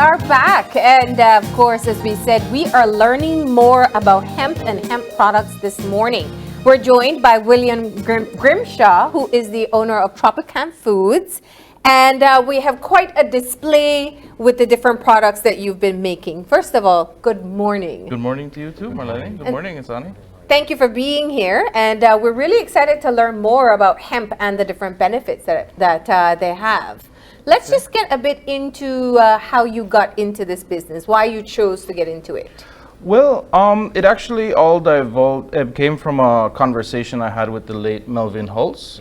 are back, and of course, as we said, we are learning more about hemp and hemp products this morning. We're joined by William Grimshaw, who is the owner of TropiCann Foods, and we have quite a display with the different products that you've been making. First of all, good morning. Good morning to you too, Marlene. Good morning, Isani. Thank you for being here, and we're really excited to learn more about hemp and the different benefits that they have. Let's just get a bit into how you got into this business, why you chose to get into it. Well, it actually all it came from a conversation I had with the late Melvin Hulse.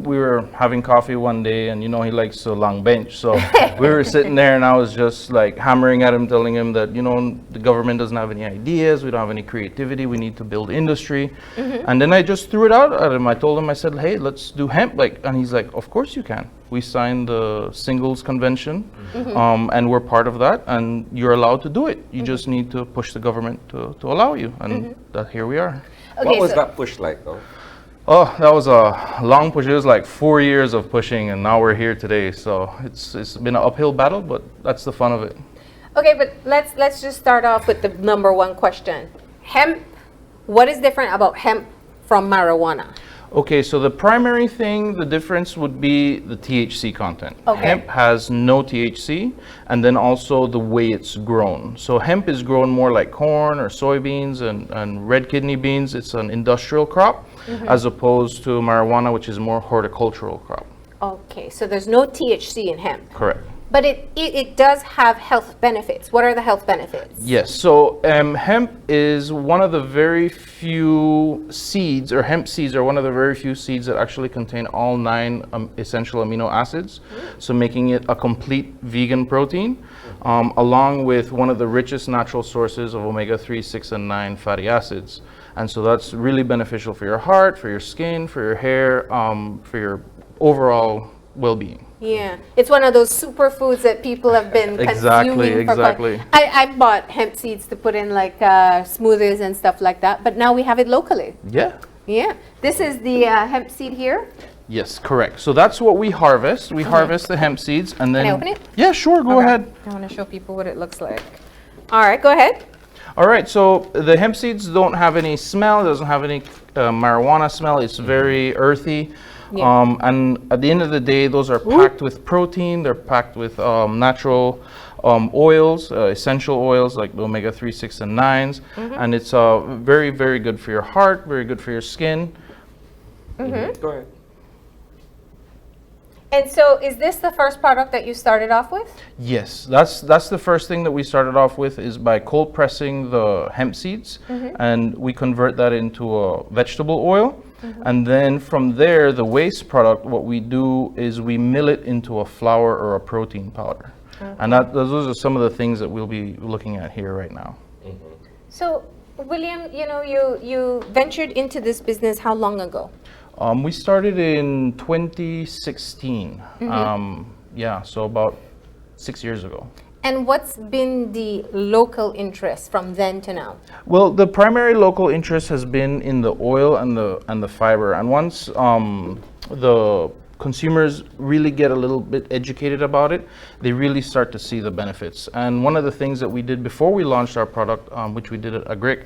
We were having coffee one day, and you know he likes a long bench, so we were sitting there, and I was just like hammering at him, telling him that the government doesn't have any ideas, we don't have any creativity, we need to build industry. And then I just threw it out at him. I told him, I said, hey, let's do hemp, and he's like, of course you can. We signed the singles convention, and we're part of that, and you're allowed to do it. You just need to push the government to allow you, and that here we are. Okay, what was that push like, though? Oh, that was a long push. It was like 4 years of pushing, and now we're here today. So it's been an uphill battle, but that's the fun of it. Okay, but let's just start off with the number one question. Hemp, what is different about hemp from marijuana? Okay, so the primary thing, the difference would be the THC content. Okay. Hemp has no THC, and then also the way it's grown. So hemp is grown more like corn or soybeans and red kidney beans. It's an industrial crop, as opposed to marijuana, which is more horticultural crop. Okay, so there's no THC in hemp. Correct. But it does have health benefits. What are the health benefits? Yes, so hemp is one of the very few seeds, or hemp seeds are one of the very few seeds that actually contain all 9 essential amino acids, so making it a complete vegan protein, along with one of the richest natural sources of omega-3, 6, and 9 fatty acids. And so that's really beneficial for your heart, for your skin, for your hair, for your overall well-being. Yeah, it's one of those superfoods that people have been consuming. Exactly. I bought hemp seeds to put in like smoothies and stuff like that, but now we have it locally. Yeah. Yeah, this is the hemp seed here. Yes, correct. So that's what we harvest. We harvest the hemp seeds, and then... Can I open it? Yeah, sure, go ahead. I want to show people what it looks like. All right, go ahead. All right, so the hemp seeds don't have any smell, it doesn't have any marijuana smell, it's very earthy. Yeah. And at the end of the day, those are packed with protein, they're packed with natural oils, essential oils like the omega-3, 6, and 9s. And it's very, very good for your heart, very good for your skin. Go ahead. And so is this the first product that you started off with? Yes, that's the first thing that we started off with, is by cold pressing the hemp seeds, and we convert that into a vegetable oil. And then from there, the waste product, what we do is we mill it into a flour or a protein powder. And those are some of the things that we'll be looking at here right now. So, William, you ventured into this business how long ago? We started in 2016. Yeah, so about 6 years ago. And what's been the local interest from then to now? Well, the primary local interest has been in the oil and the fiber. And once the consumers really get a little bit educated about it, they really start to see the benefits. And one of the things that we did before we launched our product, which we did at Agric,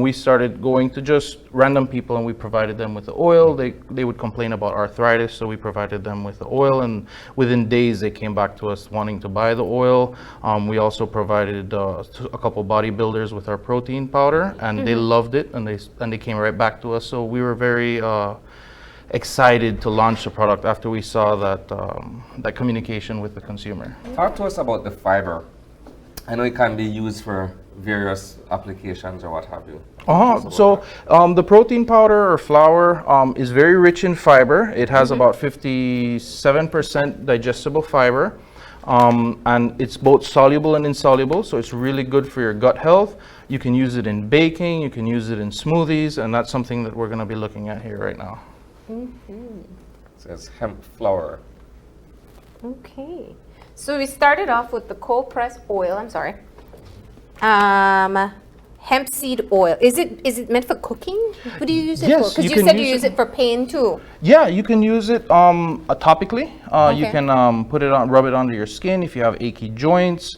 we started going to just random people and we provided them with the oil. They would complain about arthritis, so we provided them with the oil, and within days they came back to us wanting to buy the oil. We also provided a couple bodybuilders with our protein powder, and they loved it, and they came right back to us. So we were very excited to launch the product after we saw that communication with the consumer. Talk to us about the fiber. I know it can be used for various applications or what have you. So the protein powder or flour is very rich in fiber. It has about 57% digestible fiber. And it's both soluble and insoluble, so it's really good for your gut health. You can use it in baking, you can use it in smoothies, and that's something that we're going to be looking at here right now. It says hemp flour. Okay. So we started off with the cold pressed oil, hemp seed oil. Is it meant for cooking? What do you use it Yes, for? Because you you can said you use use it- it for pain too. Yeah, you can use it topically. You Okay. can put it on, rub it under your skin if you have achy joints.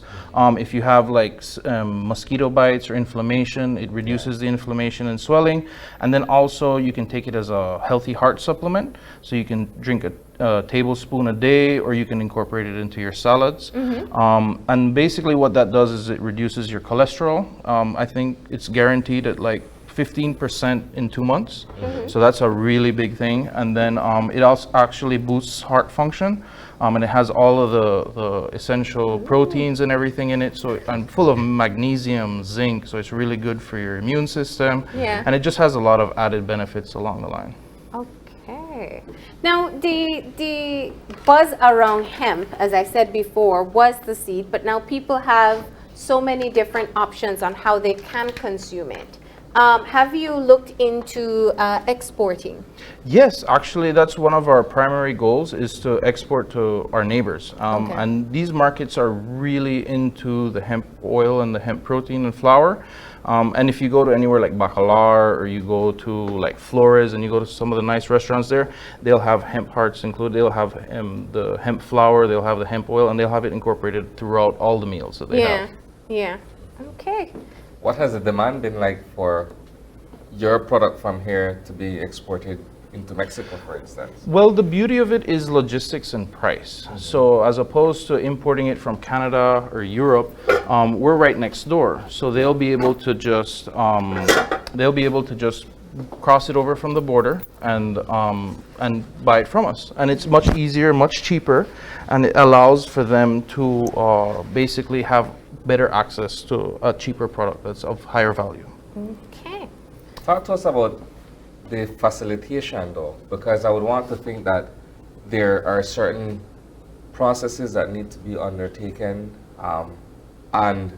If you have like mosquito bites or inflammation, it reduces the inflammation and swelling. And then also you can take it as a healthy heart supplement. So you can drink a tablespoon a day, or you can incorporate it into your salads. And basically what that does is it reduces your cholesterol. I think it's guaranteed at like 15% in 2 months. So that's a really big thing. And then it also actually boosts heart function. And it has all of the essential proteins and everything in it. So and full of magnesium, zinc. So it's really good for your immune system. Yeah. And it just has a lot of added benefits along the line. Okay. Now, the buzz around hemp, as I said before, was the seed, but now people have so many different options on how they can consume it. Have you looked into exporting? Yes, actually, that's one of our primary goals, is to export to our neighbors. Okay. And these markets are really into the hemp oil and the hemp protein and flour. And if you go to anywhere like Bacalar, or you go to like Flores and you go to some of the nice restaurants there, they'll have hemp hearts included. They'll have the hemp flour, they'll have the hemp oil, and they'll have it incorporated throughout all the meals that they have. Yeah. Okay. What has the demand been like for your product from here to be exported into Mexico, for instance? Well, the beauty of it is logistics and price. So as opposed to importing it from Canada or Europe, we're right next door. So they'll be able to just cross it over from the border and buy it from us. And it's much easier, much cheaper, and it allows for them to basically have better access to a cheaper product that's of higher value. Okay. Talk to us about the facilitation, though, because I would want to think that there are certain processes that need to be undertaken, and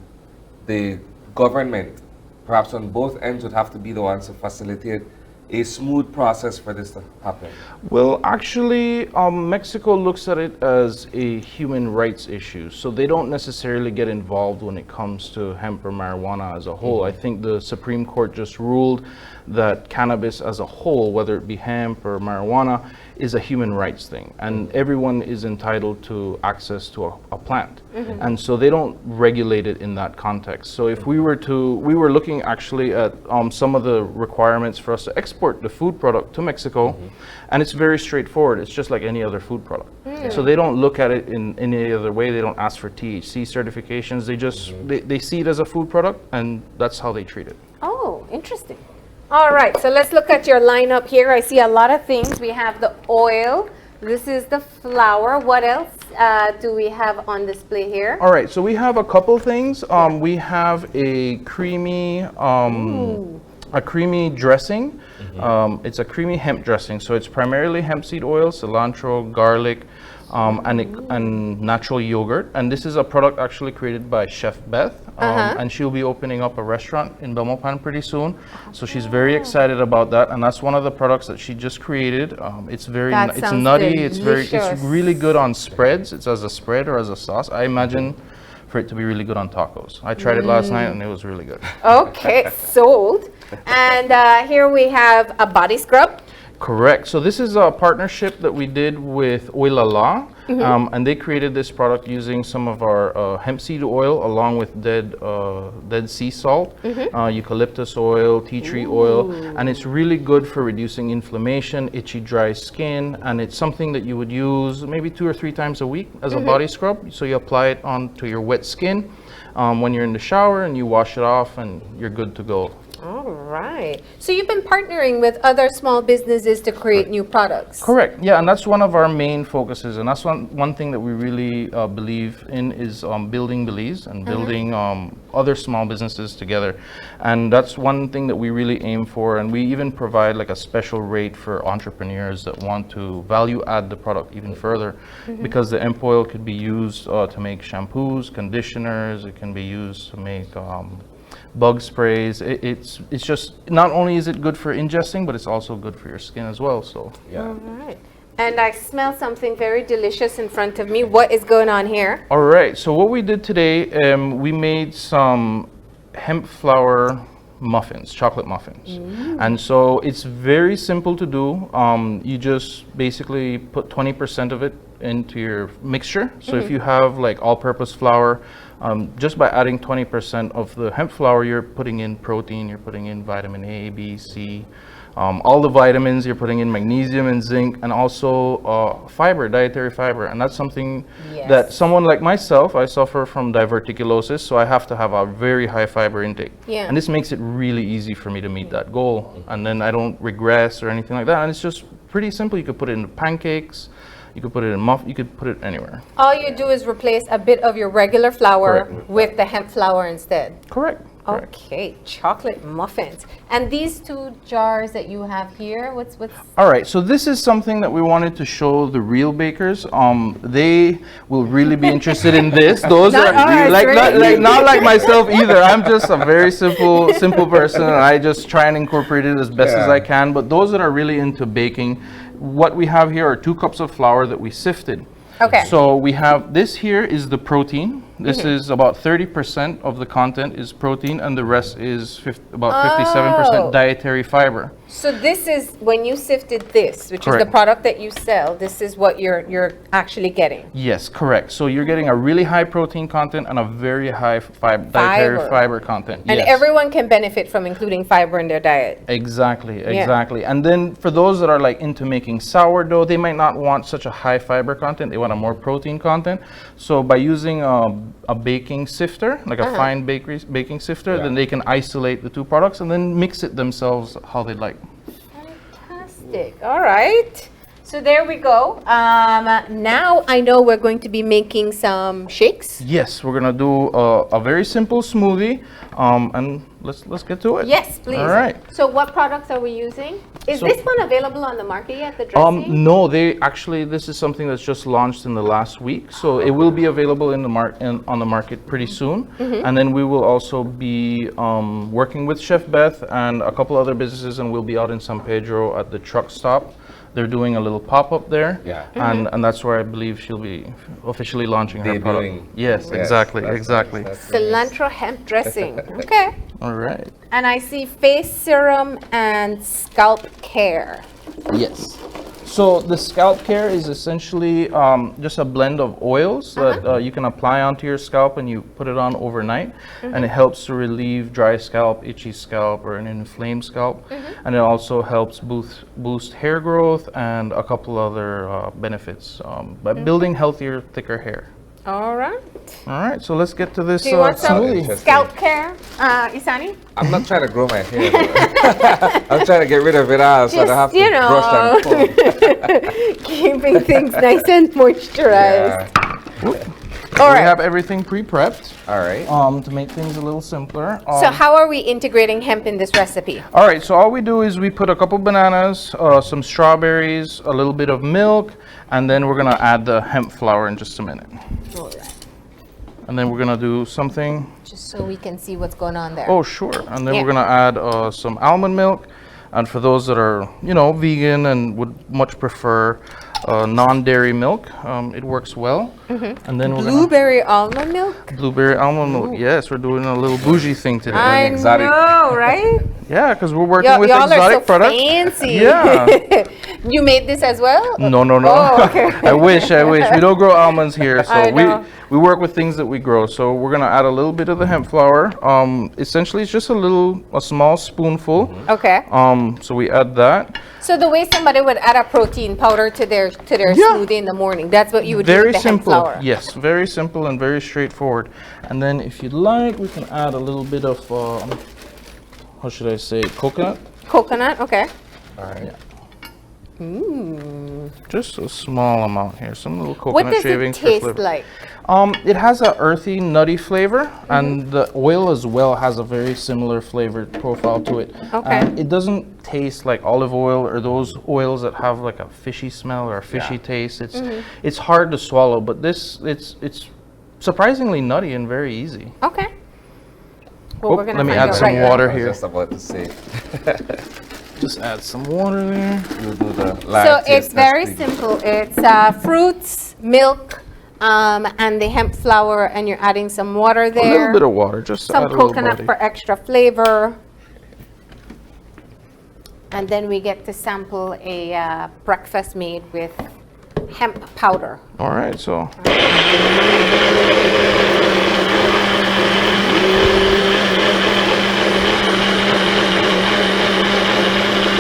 the government, perhaps on both ends, would have to be the ones to facilitate a smooth process for this to happen. Well, actually, Mexico looks at it as a human rights issue. So they don't necessarily get involved when it comes to hemp or marijuana as a whole. I think the Supreme Court just ruled that cannabis as a whole, whether it be hemp or marijuana, is a human rights thing. And everyone is entitled to access to a plant. And so they don't regulate it in that context. So if we were looking actually at some of the requirements for us to export the food product to Mexico, and it's very straightforward. It's just like any other food product. So they don't look at it in any other way. They don't ask for THC certifications. They just they see it as a food product, and that's how they treat it. Oh, interesting. All right, so let's look at your lineup here. I see a lot of things. We have the oil. This is the flour. What else do we have on display here? All right, so we have a couple things. We have a creamy dressing. It's a creamy hemp dressing. So it's primarily hemp seed oil, cilantro, garlic, and natural yogurt. And this is a product actually created by Chef Beth. And she'll be opening up a restaurant in Belmopan pretty soon. So she's very excited about that. And that's one of the products that she just created. It's very, That it's sounds nutty. delicious. It's really good on spreads. It's as a spread or as a sauce. I imagine for it to be really good on tacos. I tried it last night and it was really good. Okay, sold. And here we have a body scrub. Correct. So this is a partnership that we did with Oilala, and they created this product using some of our hemp seed oil along with dead sea salt, eucalyptus oil, tea tree oil, and it's really good for reducing inflammation, itchy, dry skin, and it's something that you would use maybe 2 or 3 times a week as a body scrub. So you apply it onto your wet skin when you're in the shower, and you wash it off, and you're good to go. All right. So you've been partnering with other small businesses to create new products. Correct. Yeah, and that's one of our main focuses, and that's one thing that we really believe in is building Belize and building other small businesses together, and that's one thing that we really aim for. And we even provide like a special rate for entrepreneurs that want to value add the product even further, because the hemp oil could be used to make shampoos, conditioners. It can be used to make bug sprays. It's just, not only is it good for ingesting, but it's also good for your skin as well. So Yeah. All right. And I smell something very delicious in front of me. What is going on here? all right, so what we did today, we made some hemp flour muffins, chocolate muffins. And so it's very simple to do. You just basically put 20% of it into your mixture. So if you have like all-purpose flour, just by adding 20% of the hemp flour, you're putting in protein, you're putting in vitamin A, B, C, all the vitamins, you're putting in magnesium and zinc, and also fiber, dietary fiber. And that's something that someone like myself, I suffer from diverticulosis, so I have to have a very high fiber intake. And this makes it really easy for me to meet that goal. And then I don't regress or anything like that. And it's just pretty simple. You could put it in pancakes, you could put it in muffins, you could put it anywhere. All you do is replace a bit of your regular flour with the hemp flour instead. Correct. Okay, chocolate muffins. And these 2 jars that you have here, what's All right, so this is something that we wanted to show the real bakers. They will really be interested in this. Those Not are us, not like myself either. I'm just a very simple person, and I just try and incorporate it as best as I can. But those that are really into baking, what we have here are 2 cups of flour that we sifted. Okay. So we have this here is the protein. This is about 30% of the content is protein, and the rest is about 57% dietary fiber. So this is when you sifted this, which is the product that you sell. This is what you're actually getting. Yes, correct. So you're getting a really high protein content and a very high dietary fiber content. And everyone can benefit from including fiber in their diet. Exactly. And then for those that are like into making sourdough, they might not want such a high fiber content. They want a more protein content. So by using a baking sifter, like a fine baking sifter, then they can isolate the 2 products and then mix it themselves how they like. Fantastic. All right. So there we go. Now I know we're going to be making some shakes. Yes, we're gonna do a very simple smoothie, and let's get to it. Yes, please. All right. So what products are we using? Is this one available on the market yet? The dressing? No, this is something that's just launched in the last week, so it will be available in the on the market pretty soon. And then we will also be working with Chef Beth and a couple other businesses, and we'll be out in San Pedro at the truck stop. They're doing a little pop-up there, and that's where I believe she'll be officially launching her product. Yes, exactly. Cilantro hemp dressing. Okay. All right. And I see face serum and scalp care. Yes. So the Scalp Care is essentially just a blend of oils that you can apply onto your scalp, and you put it on overnight, and it helps to relieve dry scalp, itchy scalp, or an inflamed scalp. And it also helps boost hair growth and a couple other benefits by building healthier, thicker hair. All right. All right, so let's get to this Do you want some smoothie. scalp care, Isani? I'm not trying to grow my hair. I'm trying to get rid of it all so I don't have to brush and comb. Keeping things nice and moisturized. All right. We have everything pre-prepped. All right. To make things a little simpler. So how are we integrating hemp in this recipe? All right, so all we do is we put a couple bananas, some strawberries, a little bit of milk, and then we're gonna add the hemp flour in just a minute. All right. And then we're gonna do something. Just so we can see what's going on there. Oh, sure. And then we're gonna add some almond milk. And for those that are, vegan and would much prefer non-dairy milk, it works well. And then we're blueberry almond milk? Blueberry almond milk. Yes, we're doing a little bougie thing today. I know, right? Yeah, because we're working with exotic products. Fancy. Yeah. You made this as well? No. Oh, okay. I wish. We don't grow almonds here, so we work with things that we grow. So we're gonna add a little bit of the hemp flour. Essentially, it's just a small spoonful. Okay. So we add that. So the way somebody would add a protein powder to their smoothie in the morning, that's what you would do with the hemp flour. Yes, very simple and very straightforward. And then if you'd like, we can add a little bit of, how should I say, coconut. Coconut, okay. All right. Yeah. Just a small amount here, some little coconut shavings. What does it taste like? It has a earthy, nutty flavor, and the oil as well has a very similar flavor profile to it. Okay. It doesn't taste like olive oil or those oils that have like a fishy smell or a fishy taste. It's hard to swallow, but it's surprisingly nutty and very easy. Okay. Well, we're gonna let me add some water here. I was just about to say. Just add some water there. We'll do the so it's very simple. It's fruits, milk, and the hemp flour, and you're adding some water there. A little bit of water, just some add a little coconut body. for extra flavor. And then we get to sample a breakfast made with hemp powder. All right, so.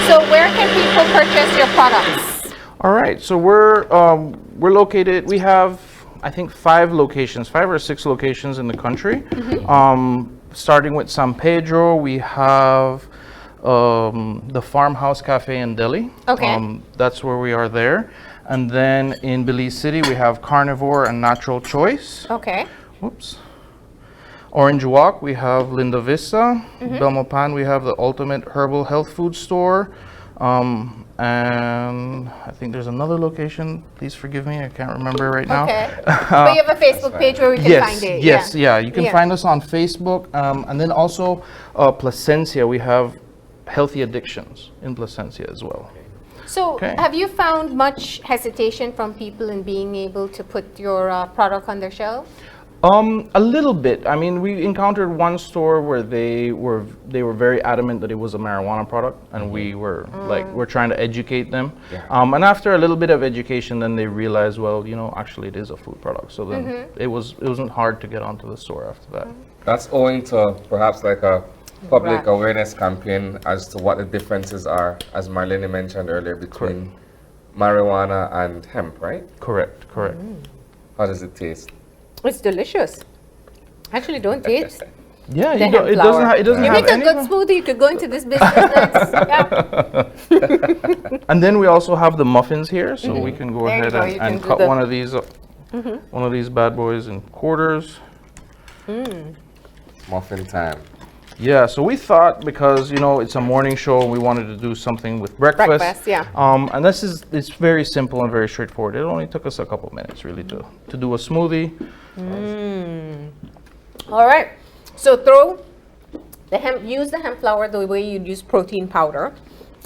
So where can people purchase your products? All right, so we're located. We have, I think, 5 or 6 locations in the country. Starting with San Pedro, we have the Farmhouse Cafe and Deli. Okay. That's where we are there. And then in Belize City, we have Carnivore and Natural Choice. Okay. Whoops. Orange Walk, we have Linda Vista. Belmopan, we have the Ultimate Herbal Health Food Store. And I think there's another location. Please forgive me, I can't remember right now. Okay. But you have a Facebook page where we can find it. Yes, you can find us on Facebook. And then also Placencia, we have Healthy Addictions in Placencia as well. So have you found much hesitation from people in being able to put your product on their shelves? A little bit. I mean, we encountered one store where they were very adamant that it was a marijuana product, and we were we're trying to educate them. And after a little bit of education, then they realized, well, actually it is a food product. So then it wasn't hard to get onto the store after that. That's owing to perhaps like a public awareness campaign as to what the differences are, as Marlene mentioned earlier, between marijuana and hemp, right? Correct. How does it taste? It's delicious. Actually, don't taste. Yeah, the it hemp flour. doesn't You have make a any. good smoothie. You could go into this business next. And then we also have the muffins here, so we can go There you ahead go, you can and do cut the- one of these bad boys in quarters. Muffin time. Yeah, so we thought, because it's a morning show, we wanted to do something with breakfast. Breakfast, yeah. And it's very simple and very straightforward. It only took us a couple minutes really to do a smoothie. All right. So use the hemp flour the way you'd use protein powder.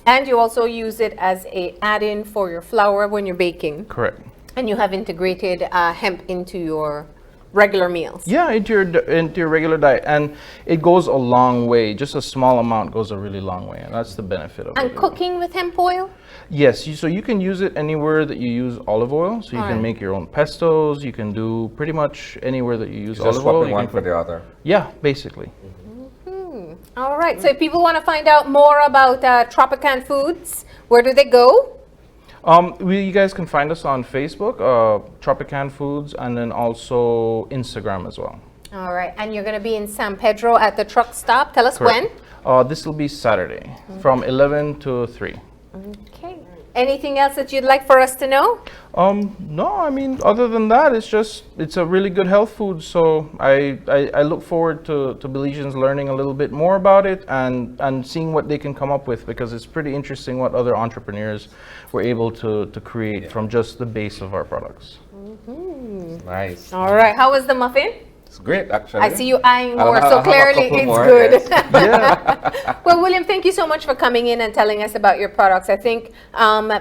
And you also use it as a add-in for your flour when you're baking. Correct. And you have integrated hemp into your regular meals. Yeah, into your regular diet, and it goes a long way. Just a small amount goes a really long way, and that's the benefit of it. And cooking with hemp oil? Yes, so you can use it anywhere that you use olive oil. So you can make your own pestos. You can do pretty much anywhere that you use Just olive oil. swapping one for the other. Yeah, basically. All right. So if people want to find out more about TropiCann Foods, where do they go? You guys can find us on Facebook, TropiCann Foods, and then also Instagram as well. All right. And you're going to be in San Pedro at the truck stop. Tell us Correct. when. This will be Saturday from 11 to 3. Okay. Anything else that you'd like for us to know? No, I mean, other than that, it's a really good health food. So I look forward to Belizeans learning a little bit more about it and seeing what they can come up with, because it's pretty interesting what other entrepreneurs were able to create from just the base of our products. Nice. All right. How was the muffin? It's great, actually. I see you eyeing more, I'll so have a clearly couple it's more, good. yes. Yeah. Well, William, thank you so much for coming in and telling us about your products. I think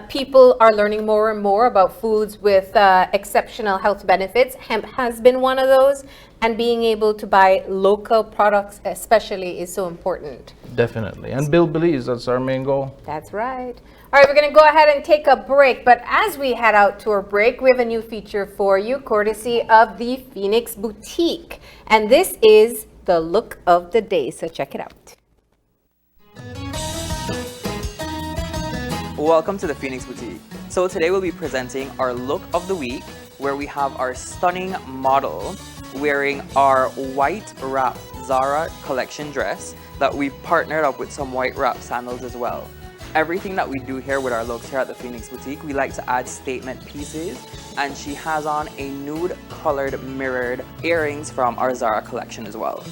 people are learning more and more about foods with exceptional health benefits. Hemp has been one of those, and being able to buy local products especially is so important. Definitely. And build Belize, that's our main goal. That's right. All right, we're going to go ahead and take a break. But as we head out to our break, we have a new feature for you, courtesy of the Phoenix Boutique. And this is the look of the day. So check it out. Welcome to the Phoenix Boutique. So today we'll be presenting our look of the week, where we have our stunning model wearing our white wrap Zara collection dress that we've partnered up with some white wrap sandals as well. Everything that we do here with our looks here at the Phoenix Boutique, we like to add statement pieces, and she has on a nude colored mirrored earrings from our Zara collection as well.